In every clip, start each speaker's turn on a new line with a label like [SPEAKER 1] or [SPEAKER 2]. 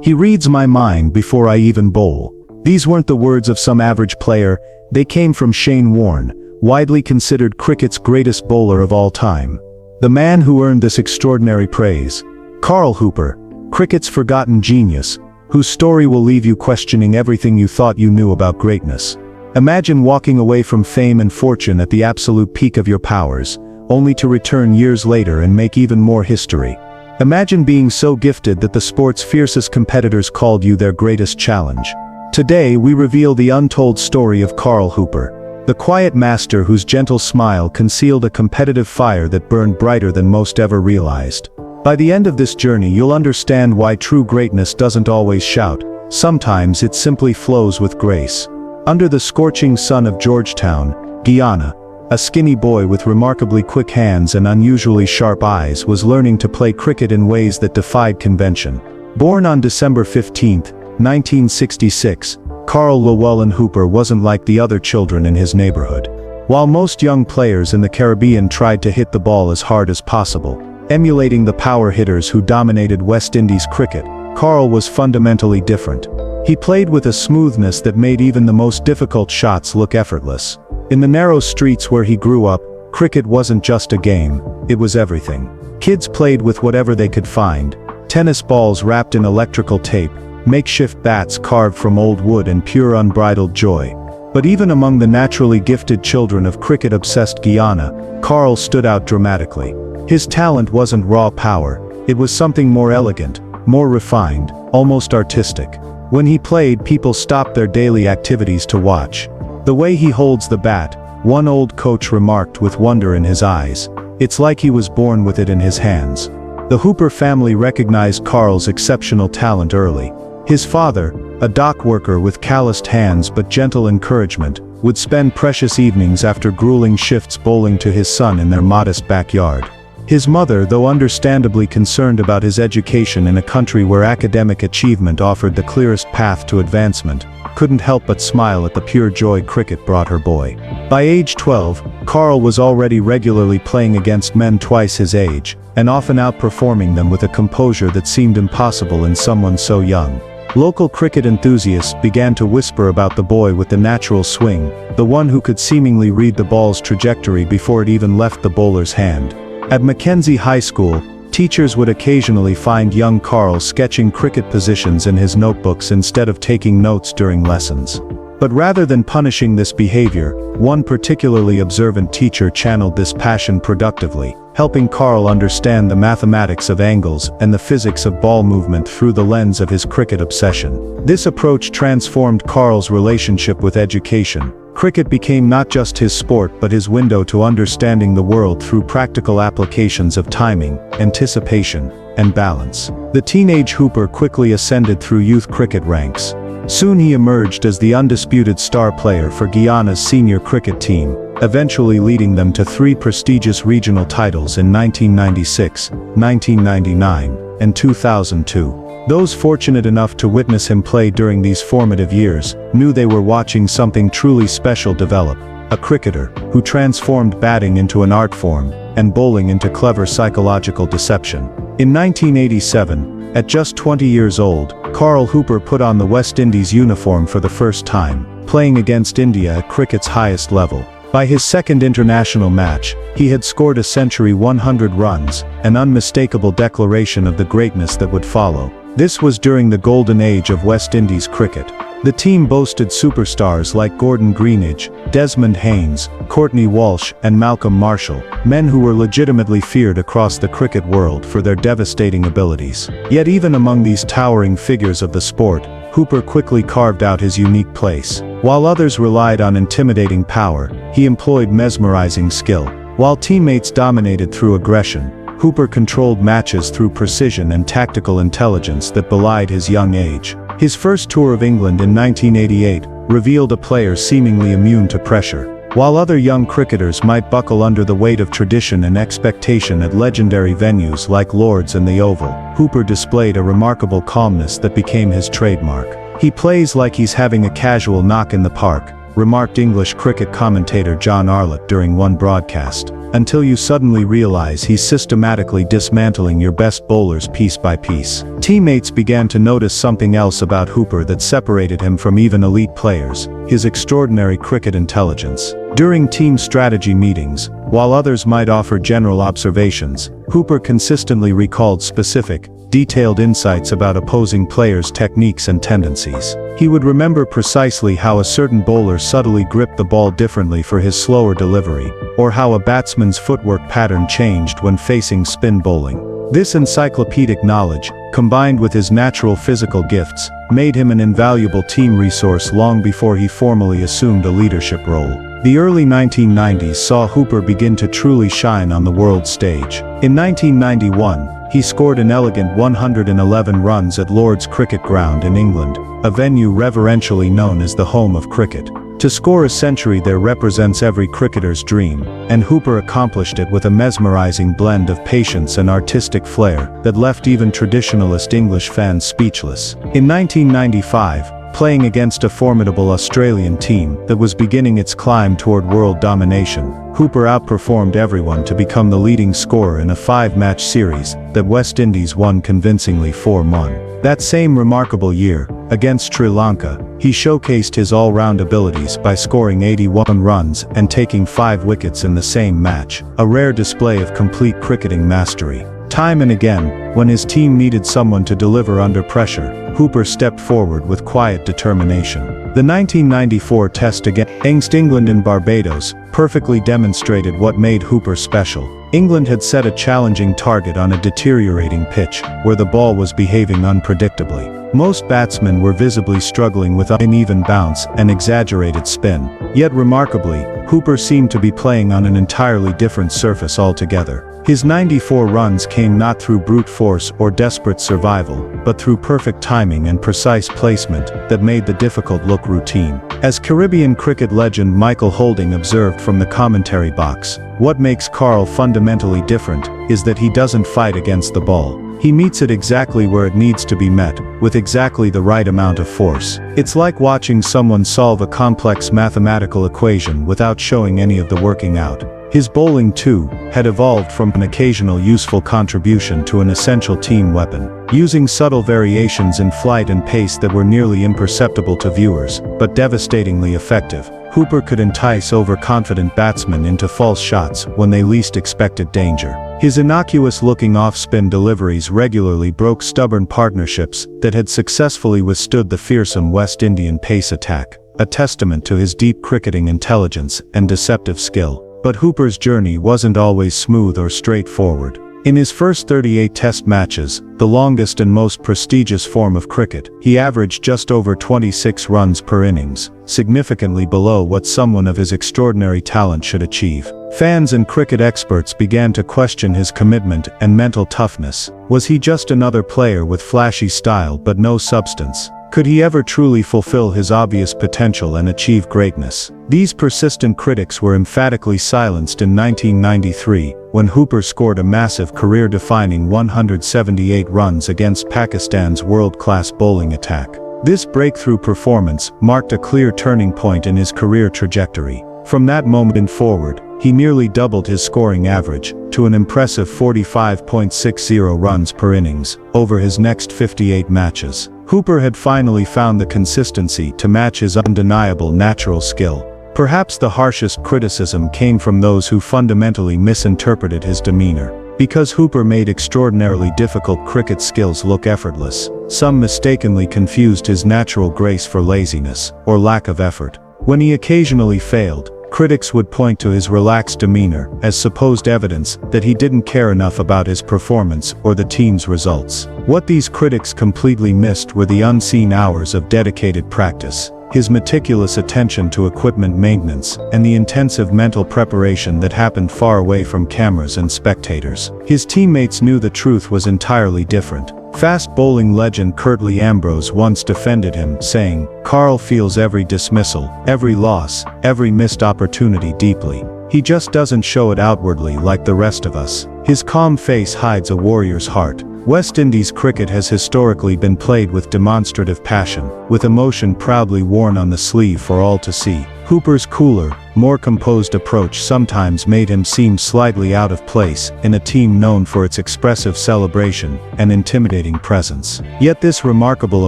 [SPEAKER 1] He reads my mind before I even bowl." These weren't the words of some average player, they came from Shane Warne, widely considered cricket's greatest bowler of all time. The man who earned this extraordinary praise. Carl Hooper, cricket's forgotten genius, whose story will leave you questioning everything you thought you knew about greatness. Imagine walking away from fame and fortune at the absolute peak of your powers, only to return years later and make even more history. Imagine being so gifted that the sport's fiercest competitors called you their greatest challenge. Today we reveal the untold story of Carl Hooper, the quiet master whose gentle smile concealed a competitive fire that burned brighter than most ever realized. By the end of this journey you'll understand why true greatness doesn't always shout, sometimes it simply flows with grace. Under the scorching sun of Georgetown, Guyana, a skinny boy with remarkably quick hands and unusually sharp eyes was learning to play cricket in ways that defied convention. Born on December 15, 1966, Carl Llewellyn Hooper wasn't like the other children in his neighborhood. While most young players in the Caribbean tried to hit the ball as hard as possible, emulating the power hitters who dominated West Indies cricket, Carl was fundamentally different. He played with a smoothness that made even the most difficult shots look effortless. In the narrow streets where he grew up, cricket wasn't just a game, it was everything. Kids played with whatever they could find: tennis balls wrapped in electrical tape, makeshift bats carved from old wood, and pure unbridled joy. But even among the naturally gifted children of cricket-obsessed Guyana, Carl stood out dramatically. His talent wasn't raw power, it was something more elegant, more refined, almost artistic. When he played, people stopped their daily activities to watch. The way he holds the bat, one old coach remarked with wonder in his eyes, it's like he was born with it in his hands. The Hooper family recognized Carl's exceptional talent early. His father, a dock worker with calloused hands but gentle encouragement, would spend precious evenings after grueling shifts bowling to his son in their modest backyard. His mother, though understandably concerned about his education in a country where academic achievement offered the clearest path to advancement, couldn't help but smile at the pure joy cricket brought her boy. By age 12, Carl was already regularly playing against men twice his age, and often outperforming them with a composure that seemed impossible in someone so young. Local cricket enthusiasts began to whisper about the boy with the natural swing, the one who could seemingly read the ball's trajectory before it even left the bowler's hand. At Mackenzie High School, teachers would occasionally find young Carl sketching cricket positions in his notebooks instead of taking notes during lessons. But rather than punishing this behavior, one particularly observant teacher channeled this passion productively, helping Carl understand the mathematics of angles and the physics of ball movement through the lens of his cricket obsession. This approach transformed Carl's relationship with education. Cricket became not just his sport but his window to understanding the world through practical applications of timing, anticipation, and balance. The teenage Hooper quickly ascended through youth cricket ranks. Soon he emerged as the undisputed star player for Guyana's senior cricket team, eventually leading them to 3 prestigious regional titles in 1996, 1999, and 2002. Those fortunate enough to witness him play during these formative years knew they were watching something truly special develop, a cricketer who transformed batting into an art form and bowling into clever psychological deception. In 1987, at just 20 years old, Carl Hooper put on the West Indies uniform for the first time, playing against India at cricket's highest level. By his second international match, he had scored a century 100 runs, an unmistakable declaration of the greatness that would follow. This was during the golden age of West Indies cricket. The team boasted superstars like Gordon Greenidge, Desmond Haynes, Courtney Walsh, and Malcolm Marshall, men who were legitimately feared across the cricket world for their devastating abilities. Yet even among these towering figures of the sport, Hooper quickly carved out his unique place. While others relied on intimidating power, he employed mesmerizing skill. While teammates dominated through aggression, Hooper controlled matches through precision and tactical intelligence that belied his young age. His first tour of England in 1988 revealed a player seemingly immune to pressure. While other young cricketers might buckle under the weight of tradition and expectation at legendary venues like Lord's and the Oval, Hooper displayed a remarkable calmness that became his trademark. He plays like he's having a casual knock in the park, remarked English cricket commentator John Arlott during one broadcast, until you suddenly realize he's systematically dismantling your best bowlers piece by piece. Teammates began to notice something else about Hooper that separated him from even elite players: his extraordinary cricket intelligence. During team strategy meetings, while others might offer general observations, Hooper consistently recalled specific, detailed insights about opposing players' techniques and tendencies. He would remember precisely how a certain bowler subtly gripped the ball differently for his slower delivery, or how a batsman's footwork pattern changed when facing spin bowling. This encyclopedic knowledge, combined with his natural physical gifts, made him an invaluable team resource long before he formally assumed a leadership role. The early 1990s saw Hooper begin to truly shine on the world stage. In 1991, he scored an elegant 111 runs at Lord's Cricket Ground in England, a venue reverentially known as the home of cricket. To score a century there represents every cricketer's dream, and Hooper accomplished it with a mesmerizing blend of patience and artistic flair that left even traditionalist English fans speechless. In 1995, playing against a formidable Australian team that was beginning its climb toward world domination, Hooper outperformed everyone to become the leading scorer in a 5-match series that West Indies won convincingly 4-1. That same remarkable year, against Sri Lanka, he showcased his all-round abilities by scoring 81 runs and taking 5 wickets in the same match, a rare display of complete cricketing mastery. Time and again, when his team needed someone to deliver under pressure, Hooper stepped forward with quiet determination. The 1994 Test against England in Barbados perfectly demonstrated what made Hooper special. England had set a challenging target on a deteriorating pitch, where the ball was behaving unpredictably. Most batsmen were visibly struggling with uneven bounce and exaggerated spin. Yet remarkably, Hooper seemed to be playing on an entirely different surface altogether. His 94 runs came not through brute force or desperate survival, but through perfect timing and precise placement that made the difficult look routine. As Caribbean cricket legend Michael Holding observed from the commentary box, what makes Karl fundamentally different is that he doesn't fight against the ball. He meets it exactly where it needs to be met, with exactly the right amount of force. It's like watching someone solve a complex mathematical equation without showing any of the working out. His bowling, too, had evolved from an occasional useful contribution to an essential team weapon. Using subtle variations in flight and pace that were nearly imperceptible to viewers, but devastatingly effective, Hooper could entice overconfident batsmen into false shots when they least expected danger. His innocuous-looking off-spin deliveries regularly broke stubborn partnerships that had successfully withstood the fearsome West Indian pace attack, a testament to his deep cricketing intelligence and deceptive skill. But Hooper's journey wasn't always smooth or straightforward. In his first 38 Test matches, the longest and most prestigious form of cricket, he averaged just over 26 runs per innings, significantly below what someone of his extraordinary talent should achieve. Fans and cricket experts began to question his commitment and mental toughness. Was he just another player with flashy style but no substance? Could he ever truly fulfill his obvious potential and achieve greatness? These persistent critics were emphatically silenced in 1993, when Hooper scored a massive career-defining 178 runs against Pakistan's world-class bowling attack. This breakthrough performance marked a clear turning point in his career trajectory. From that moment forward, he nearly doubled his scoring average, to an impressive 45.60 runs per innings, over his next 58 matches. Hooper had finally found the consistency to match his undeniable natural skill. Perhaps the harshest criticism came from those who fundamentally misinterpreted his demeanor. Because Hooper made extraordinarily difficult cricket skills look effortless, some mistakenly confused his natural grace for laziness, or lack of effort. When he occasionally failed, critics would point to his relaxed demeanor as supposed evidence that he didn't care enough about his performance or the team's results. What these critics completely missed were the unseen hours of dedicated practice, his meticulous attention to equipment maintenance, and the intensive mental preparation that happened far away from cameras and spectators. His teammates knew the truth was entirely different. Fast bowling legend Curtly Ambrose once defended him, saying, "Karl feels every dismissal, every loss, every missed opportunity deeply. He just doesn't show it outwardly like the rest of us. His calm face hides a warrior's heart." West Indies cricket has historically been played with demonstrative passion, with emotion proudly worn on the sleeve for all to see. Hooper's cooler, more composed approach sometimes made him seem slightly out of place in a team known for its expressive celebration and intimidating presence. Yet this remarkable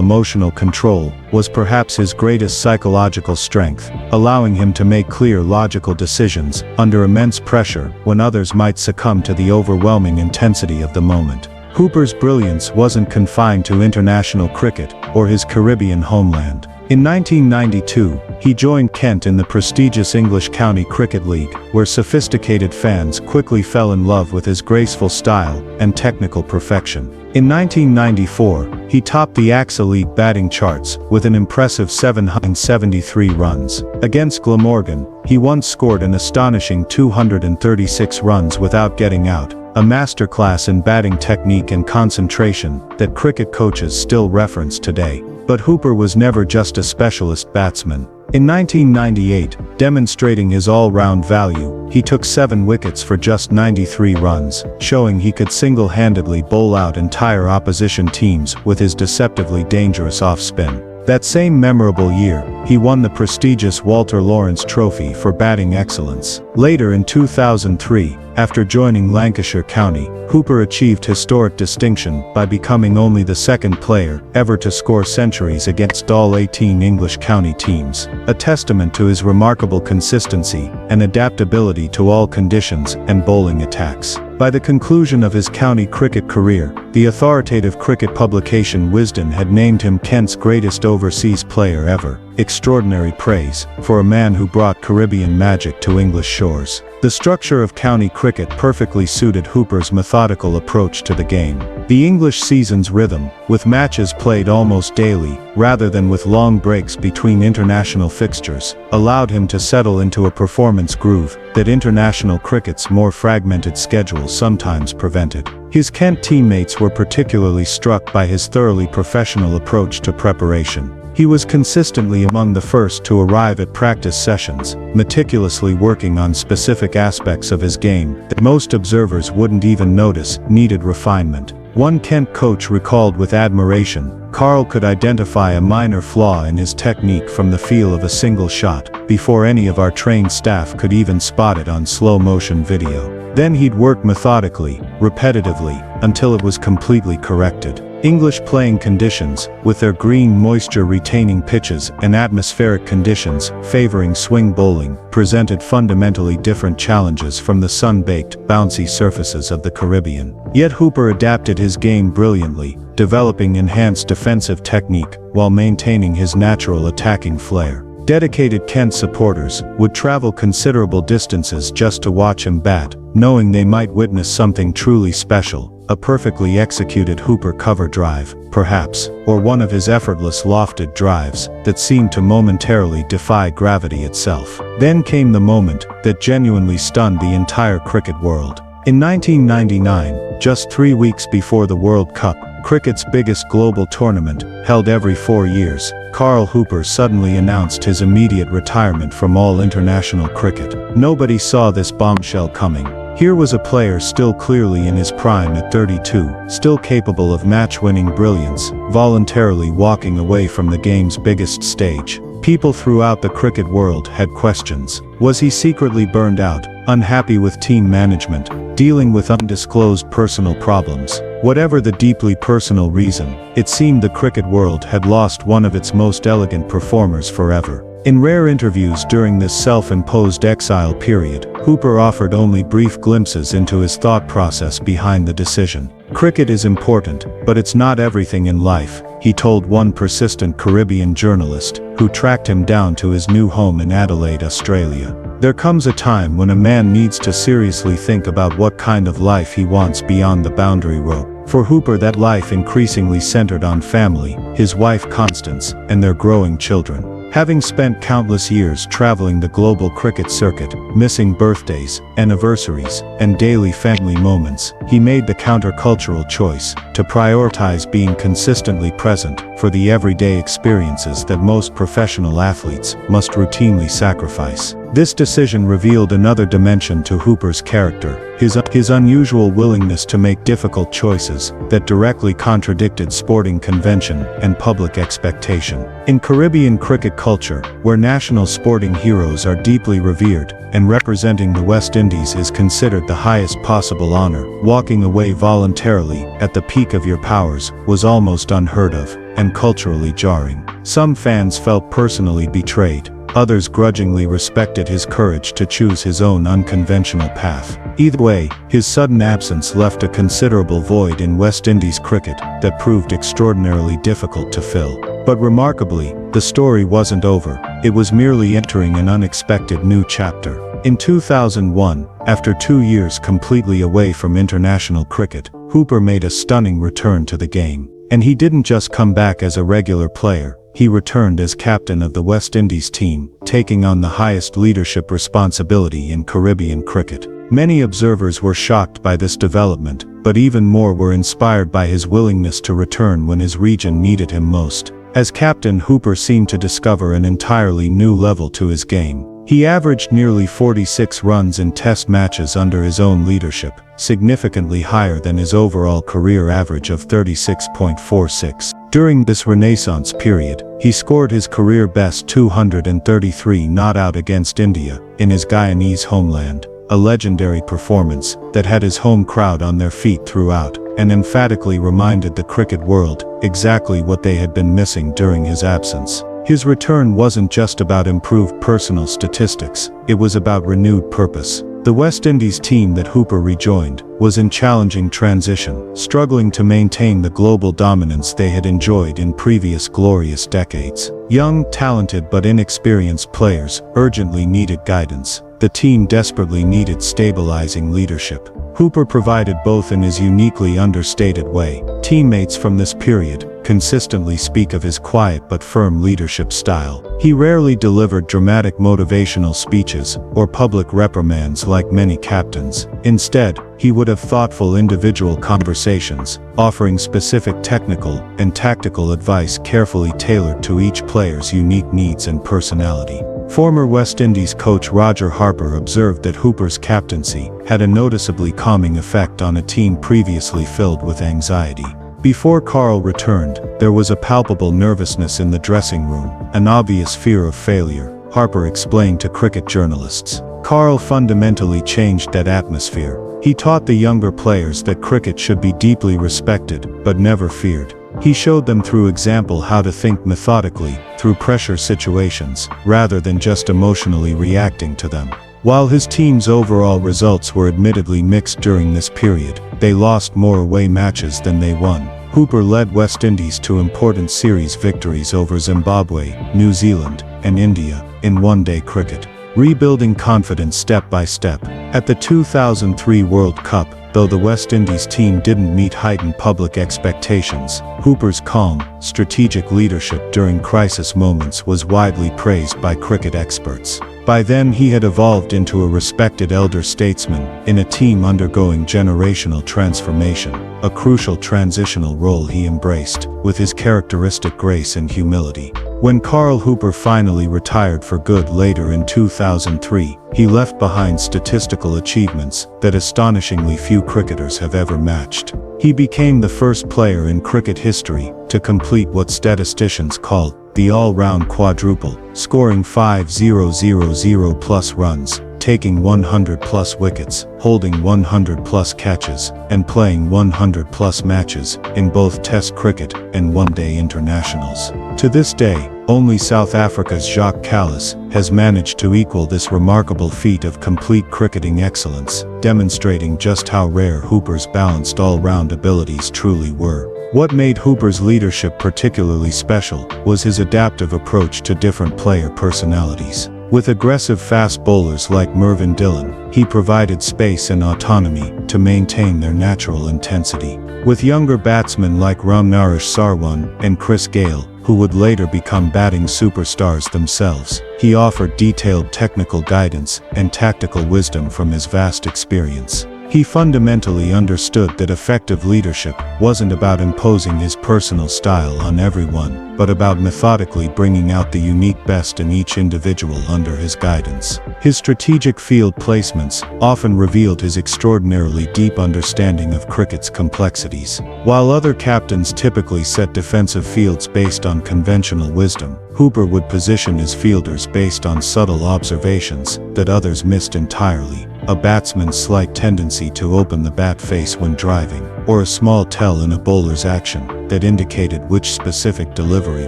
[SPEAKER 1] emotional control was perhaps his greatest psychological strength, allowing him to make clear logical decisions under immense pressure when others might succumb to the overwhelming intensity of the moment. Hooper's brilliance wasn't confined to international cricket or his Caribbean homeland. In 1992, he joined Kent in the prestigious English County Cricket League, where sophisticated fans quickly fell in love with his graceful style and technical perfection. In 1994, he topped the AXA League batting charts with an impressive 773 runs. Against Glamorgan, he once scored an astonishing 236 runs without getting out, a masterclass in batting technique and concentration that cricket coaches still reference today. But Hooper was never just a specialist batsman. In 1998, demonstrating his all-round value, he took 7 wickets for just 93 runs, showing he could single-handedly bowl out entire opposition teams with his deceptively dangerous off-spin. That same memorable year, he won the prestigious Walter Lawrence Trophy for batting excellence. Later in 2003, after joining Lancashire County, Hooper achieved historic distinction by becoming only the second player ever to score centuries against all 18 English county teams, a testament to his remarkable consistency and adaptability to all conditions and bowling attacks. By the conclusion of his county cricket career, the authoritative cricket publication Wisden had named him Kent's greatest overseas player ever. Extraordinary praise for a man who brought Caribbean magic to English shores. The structure of county cricket perfectly suited Hooper's methodical approach to the game. The English season's rhythm, with matches played almost daily, rather than with long breaks between international fixtures, allowed him to settle into a performance groove that international cricket's more fragmented schedule sometimes prevented. His Kent teammates were particularly struck by his thoroughly professional approach to preparation. He was consistently among the first to arrive at practice sessions, meticulously working on specific aspects of his game that most observers wouldn't even notice needed refinement. One Kent coach recalled with admiration, "Carl could identify a minor flaw in his technique from the feel of a single shot, before any of our trained staff could even spot it on slow-motion video. Then he'd work methodically, repetitively, until it was completely corrected." English playing conditions, with their green moisture-retaining pitches and atmospheric conditions favoring swing bowling, presented fundamentally different challenges from the sun-baked, bouncy surfaces of the Caribbean. Yet Hooper adapted his game brilliantly, developing enhanced defensive technique while maintaining his natural attacking flair. Dedicated Kent supporters would travel considerable distances just to watch him bat, knowing they might witness something truly special. A perfectly executed Hooper cover drive, perhaps, or one of his effortless lofted drives that seemed to momentarily defy gravity itself. Then came the moment that genuinely stunned the entire cricket world. In 1999, just 3 weeks before the World Cup, cricket's biggest global tournament, held every 4 years, Carl Hooper suddenly announced his immediate retirement from all international cricket. Nobody saw this bombshell coming. Here was a player still clearly in his prime at 32, still capable of match-winning brilliance, voluntarily walking away from the game's biggest stage. People throughout the cricket world had questions. Was he secretly burned out, unhappy with team management, dealing with undisclosed personal problems? Whatever the deeply personal reason, it seemed the cricket world had lost one of its most elegant performers forever. In rare interviews during this self-imposed exile period, Hooper offered only brief glimpses into his thought process behind the decision. "Cricket is important, but it's not everything in life," he told one persistent Caribbean journalist, who tracked him down to his new home in Adelaide, Australia. "There comes a time when a man needs to seriously think about what kind of life he wants beyond the boundary rope." For Hooper, that life increasingly centered on family, his wife Constance, and their growing children. Having spent countless years traveling the global cricket circuit, missing birthdays, anniversaries, and daily family moments, he made the countercultural choice to prioritize being consistently present for the everyday experiences that most professional athletes must routinely sacrifice. This decision revealed another dimension to Hooper's character, his unusual willingness to make difficult choices that directly contradicted sporting convention and public expectation. In Caribbean cricket culture, where national sporting heroes are deeply revered, and representing the West Indies is considered the highest possible honor, walking away voluntarily at the peak of your powers was almost unheard of, and culturally jarring. Some fans felt personally betrayed. Others grudgingly respected his courage to choose his own unconventional path. Either way, his sudden absence left a considerable void in West Indies cricket that proved extraordinarily difficult to fill. But remarkably, the story wasn't over. It was merely entering an unexpected new chapter. In 2001, after 2 years completely away from international cricket, Hooper made a stunning return to the game. And he didn't just come back as a regular player. He returned as captain of the West Indies team, taking on the highest leadership responsibility in Caribbean cricket. Many observers were shocked by this development, but even more were inspired by his willingness to return when his region needed him most. As captain, Hooper seemed to discover an entirely new level to his game. He averaged nearly 46 runs in test matches under his own leadership, significantly higher than his overall career average of 36.46. During this renaissance period, he scored his career-best 233 not out against India, in his Guyanese homeland, a legendary performance that had his home crowd on their feet throughout, and emphatically reminded the cricket world exactly what they had been missing during his absence. His return wasn't just about improved personal statistics, it was about renewed purpose. The West Indies team that Hooper rejoined was in challenging transition, struggling to maintain the global dominance they had enjoyed in previous glorious decades. Young, talented but inexperienced players urgently needed guidance. The team desperately needed stabilizing leadership. Hooper provided both in his uniquely understated way. Teammates from this period consistently speak of his quiet but firm leadership style. He rarely delivered dramatic motivational speeches or public reprimands like many captains. Instead, he would have thoughtful individual conversations, offering specific technical and tactical advice carefully tailored to each player's unique needs and personality. Former West Indies coach Roger Harper observed that Hooper's captaincy had a noticeably calming effect on a team previously filled with anxiety. Before Karl returned, there was a palpable nervousness in the dressing room, an obvious fear of failure, Harper explained to cricket journalists. Karl fundamentally changed that atmosphere. He taught the younger players that cricket should be deeply respected, but never feared. He showed them through example how to think methodically, through pressure situations, rather than just emotionally reacting to them. While his team's overall results were admittedly mixed during this period, they lost more away matches than they won. Hooper led West Indies to important series victories over Zimbabwe, New Zealand, and India in one-day cricket, rebuilding confidence step by step. At the 2003 World Cup, though the West Indies team didn't meet heightened public expectations, Hooper's calm, strategic leadership during crisis moments was widely praised by cricket experts. By then he had evolved into a respected elder statesman in a team undergoing generational transformation, a crucial transitional role he embraced with his characteristic grace and humility. When Karl Hooper finally retired for good later in 2003, he left behind statistical achievements that astonishingly few cricketers have ever matched. He became the first player in cricket history to complete what statisticians call the all-round quadruple, scoring 5,000+ runs, taking 100+ wickets, holding 100+ catches, and playing 100+ matches in both Test cricket and one-day internationals. To this day, only South Africa's Jacques Kallis has managed to equal this remarkable feat of complete cricketing excellence, demonstrating just how rare Hooper's balanced all-round abilities truly were. What made Hooper's leadership particularly special was his adaptive approach to different player personalities. With aggressive fast bowlers like Mervyn Dillon, he provided space and autonomy to maintain their natural intensity. With younger batsmen like Ramnaresh Sarwan and Chris Gale, who would later become batting superstars themselves, he offered detailed technical guidance and tactical wisdom from his vast experience. He fundamentally understood that effective leadership wasn't about imposing his personal style on everyone, but about methodically bringing out the unique best in each individual under his guidance. His strategic field placements often revealed his extraordinarily deep understanding of cricket's complexities. While other captains typically set defensive fields based on conventional wisdom, Hooper would position his fielders based on subtle observations that others missed entirely. A batsman's slight tendency to open the bat face when driving, or a small tell in a bowler's action that indicated which specific delivery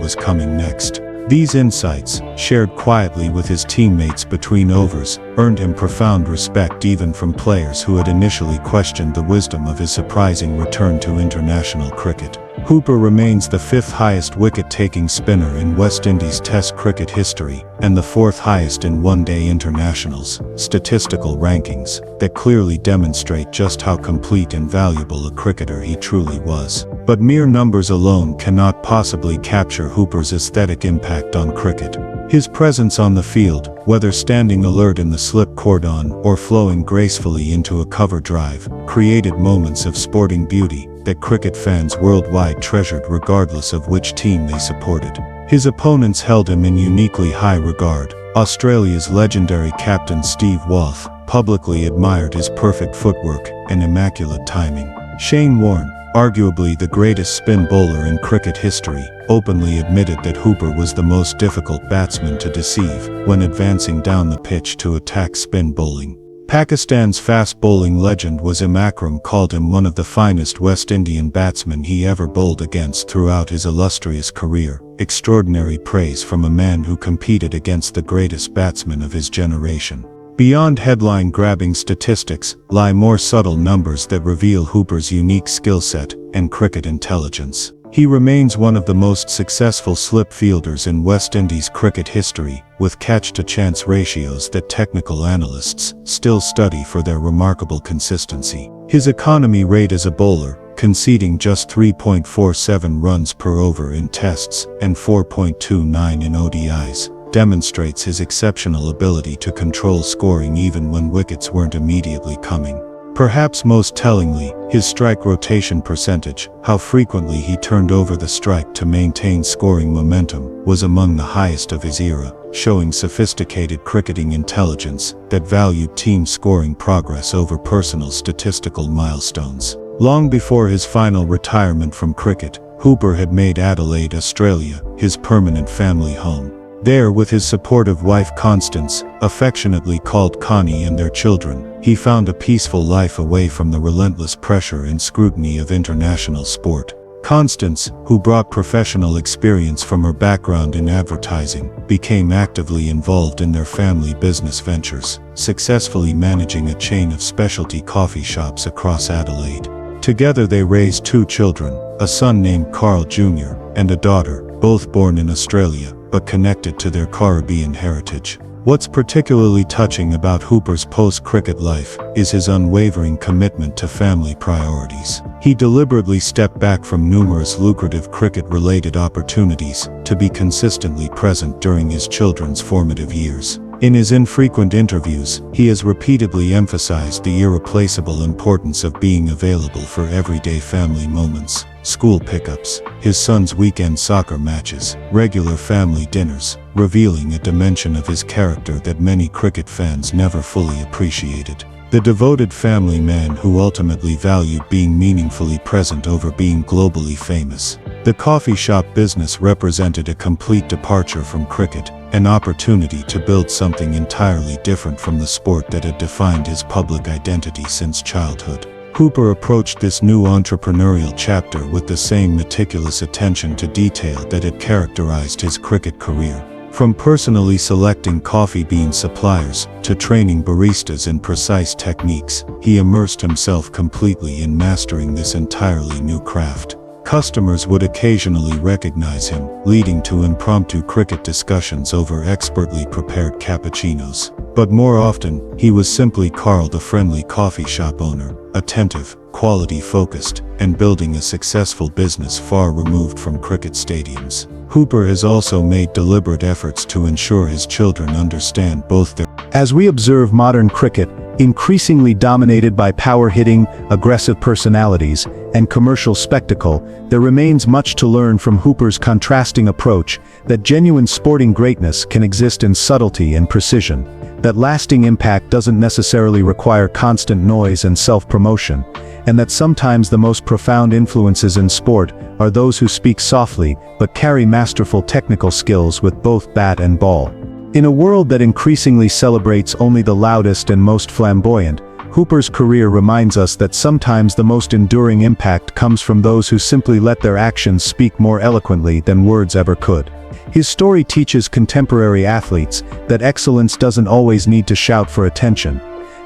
[SPEAKER 1] was coming next. These insights, shared quietly with his teammates between overs, earned him profound respect even from players who had initially questioned the wisdom of his surprising return to international cricket. Hooper remains the fifth highest wicket-taking spinner in West Indies Test cricket history, and the fourth highest in one-day internationals. Statistical rankings that clearly demonstrate just how complete and valuable a cricketer he truly was. But mere numbers alone cannot possibly capture Hooper's aesthetic impact on cricket. His presence on the field, whether standing alert in the slip cordon or flowing gracefully into a cover drive, created moments of sporting beauty that cricket fans worldwide treasured regardless of which team they supported. His opponents held him in uniquely high regard. Australia's legendary captain Steve Waugh publicly admired his perfect footwork and immaculate timing. Shane Warne, arguably the greatest spin bowler in cricket history, openly admitted that Hooper was the most difficult batsman to deceive when advancing down the pitch to attack spin bowling. Pakistan's fast bowling legend Wasim Akram called him one of the finest West Indian batsmen he ever bowled against throughout his illustrious career. Extraordinary praise from a man who competed against the greatest batsmen of his generation. Beyond headline-grabbing statistics lie more subtle numbers that reveal Hooper's unique skill set and cricket intelligence. He remains one of the most successful slip fielders in West Indies cricket history, with catch-to-chance ratios that technical analysts still study for their remarkable consistency. His economy rate as a bowler, conceding just 3.47 runs per over in tests and 4.29 in ODIs, demonstrates his exceptional ability to control scoring even when wickets weren't immediately coming. Perhaps most tellingly, his strike rotation percentage, how frequently he turned over the strike to maintain scoring momentum, was among the highest of his era, showing sophisticated cricketing intelligence that valued team scoring progress over personal statistical milestones. Long before his final retirement from cricket, Hooper had made Adelaide, Australia, his permanent family home. There, with his supportive wife Constance, affectionately called Connie, and their children, he found a peaceful life away from the relentless pressure and scrutiny of international sport. Constance, who brought professional experience from her background in advertising, became actively involved in their family business ventures, successfully managing a chain of specialty coffee shops across Adelaide. Together they raised two children, a son named Carl Jr. and a daughter, both born in Australia, but connected to their Caribbean heritage. What's particularly touching about Hooper's post-cricket life is his unwavering commitment to family priorities. He deliberately stepped back from numerous lucrative cricket-related opportunities to be consistently present during his children's formative years. In his infrequent interviews, he has repeatedly emphasized the irreplaceable importance of being available for everyday family moments, school pickups, his son's weekend soccer matches, regular family dinners, revealing a dimension of his character that many cricket fans never fully appreciated. The devoted family man who ultimately valued being meaningfully present over being globally famous. The coffee shop business represented a complete departure from cricket, an opportunity to build something entirely different from the sport that had defined his public identity since childhood. Hooper approached this new entrepreneurial chapter with the same meticulous attention to detail that had characterized his cricket career. From personally selecting coffee bean suppliers to training baristas in precise techniques, he immersed himself completely in mastering this entirely new craft. Customers would occasionally recognize him, leading to impromptu cricket discussions over expertly prepared cappuccinos. But more often, he was simply Carl, the friendly coffee shop owner, attentive, quality-focused, and building a successful business far removed from cricket stadiums. Hooper has also made deliberate efforts to ensure his children understand both their. As we observe modern cricket, Increasingly dominated by power-hitting, aggressive personalities, and commercial spectacle, there remains much to learn from Hooper's contrasting approach that genuine sporting greatness can exist in subtlety and precision, that lasting impact doesn't necessarily require constant noise and self-promotion, and that sometimes the most profound influences in sport are those who speak softly but carry masterful technical skills with both bat and ball. In a world that increasingly celebrates only the loudest and most flamboyant, Hooper's career reminds us that sometimes the most enduring impact comes from those who simply let their actions speak more eloquently than words ever could. His story teaches contemporary athletes that excellence doesn't always need to shout for attention.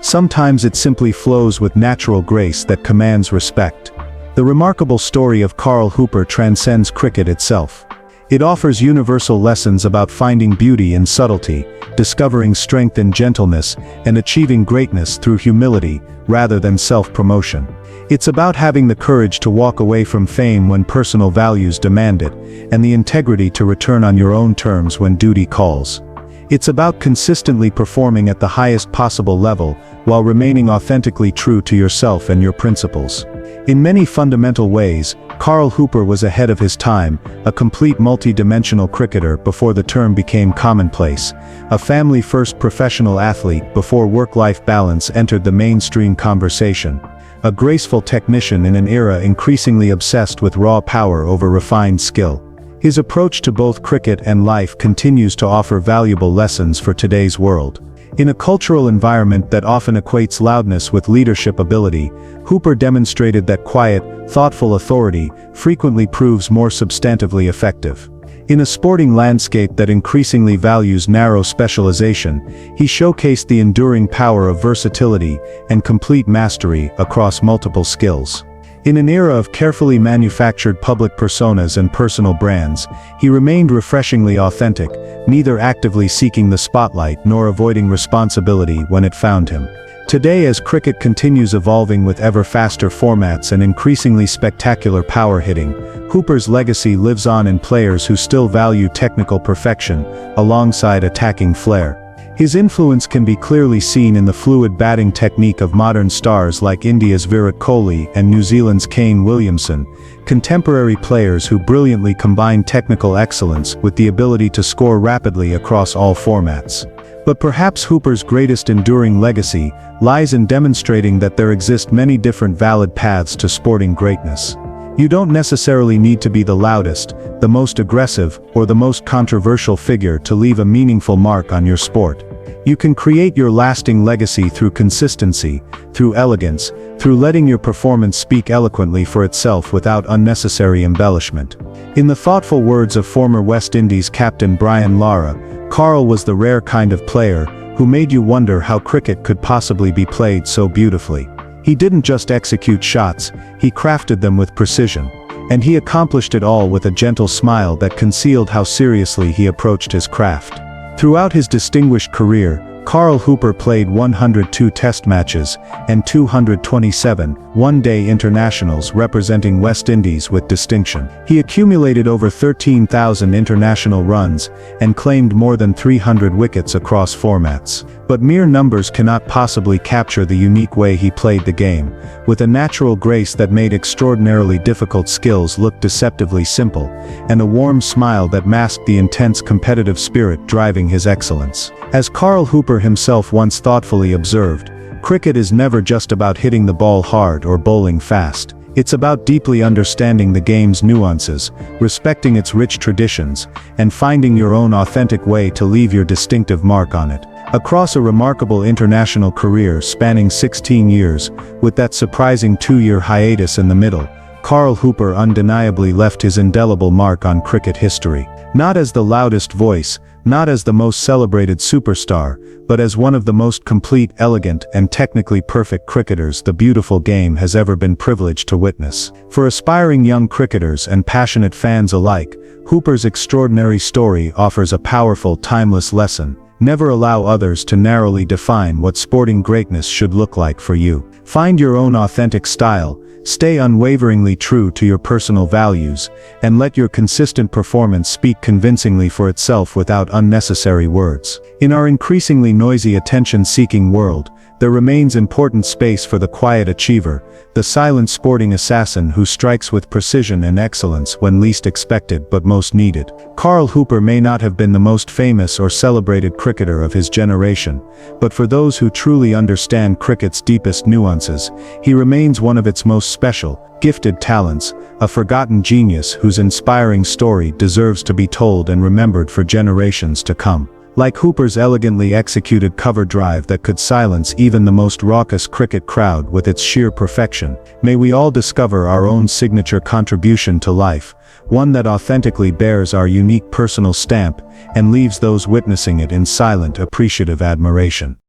[SPEAKER 1] Sometimes it simply flows with natural grace that commands respect. The remarkable story of Carl Hooper transcends cricket itself. It offers universal lessons about finding beauty in subtlety, discovering strength in gentleness, and achieving greatness through humility, rather than self-promotion. It's about having the courage to walk away from fame when personal values demand it, and the integrity to return on your own terms when duty calls. It's about consistently performing at the highest possible level, while remaining authentically true to yourself and your principles. In many fundamental ways, Carl Hooper was ahead of his time, a complete multi-dimensional cricketer before the term became commonplace, a family-first professional athlete before work-life balance entered the mainstream conversation, a graceful technician in an era increasingly obsessed with raw power over refined skill. His approach to both cricket and life continues to offer valuable lessons for today's world. In a cultural environment that often equates loudness with leadership ability, Hooper demonstrated that quiet, thoughtful authority frequently proves more substantively effective. In a sporting landscape that increasingly values narrow specialization, he showcased the enduring power of versatility and complete mastery across multiple skills. In an era of carefully manufactured public personas and personal brands, he remained refreshingly authentic, neither actively seeking the spotlight nor avoiding responsibility when it found him. Today, as cricket continues evolving with ever faster formats and increasingly spectacular power hitting, Hooper's legacy lives on in players who still value technical perfection, alongside attacking flair. His influence can be clearly seen in the fluid batting technique of modern stars like India's Virat Kohli and New Zealand's Kane Williamson, contemporary players who brilliantly combine technical excellence with the ability to score rapidly across all formats. But perhaps Hooper's greatest enduring legacy lies in demonstrating that there exist many different valid paths to sporting greatness. You don't necessarily need to be the loudest, the most aggressive, or the most controversial figure to leave a meaningful mark on your sport. You can create your lasting legacy through consistency, through elegance, through letting your performance speak eloquently for itself without unnecessary embellishment. In the thoughtful words of former West Indies captain Brian Lara, Carl was the rare kind of player who made you wonder how cricket could possibly be played so beautifully. He didn't just execute shots, he crafted them with precision. And he accomplished it all with a gentle smile that concealed how seriously he approached his craft. Throughout his distinguished career, Carl Hooper played 102 Test matches and 227 one-day internationals representing West Indies with distinction. He accumulated over 13,000 international runs and claimed more than 300 wickets across formats. But mere numbers cannot possibly capture the unique way he played the game, with a natural grace that made extraordinarily difficult skills look deceptively simple, and a warm smile that masked the intense competitive spirit driving his excellence. As Carl Hooper himself once thoughtfully observed, cricket is never just about hitting the ball hard or bowling fast. It's about deeply understanding the game's nuances, respecting its rich traditions, and finding your own authentic way to leave your distinctive mark on it. Across a remarkable international career spanning 16 years, with that surprising 2-year hiatus in the middle, Carl Hooper undeniably left his indelible mark on cricket history. Not as the loudest voice, not as the most celebrated superstar, but as one of the most complete, elegant, and technically perfect cricketers the beautiful game has ever been privileged to witness. For aspiring young cricketers and passionate fans alike, Hooper's extraordinary story offers a powerful, timeless lesson. Never allow others to narrowly define what sporting greatness should look like for you. Find your own authentic style, Stay unwaveringly true to your personal values, and let your consistent performance speak convincingly for itself without unnecessary words. In our increasingly noisy attention-seeking world, there remains important space for the quiet achiever, the silent sporting assassin who strikes with precision and excellence when least expected but most needed. Carl Hooper may not have been the most famous or celebrated cricketer of his generation, but for those who truly understand cricket's deepest nuances, he remains one of its most special, gifted talents, a forgotten genius whose inspiring story deserves to be told and remembered for generations to come. Like Hooper's elegantly executed cover drive that could silence even the most raucous cricket crowd with its sheer perfection, may we all discover our own signature contribution to life, one that authentically bears our unique personal stamp and leaves those witnessing it in silent, appreciative admiration.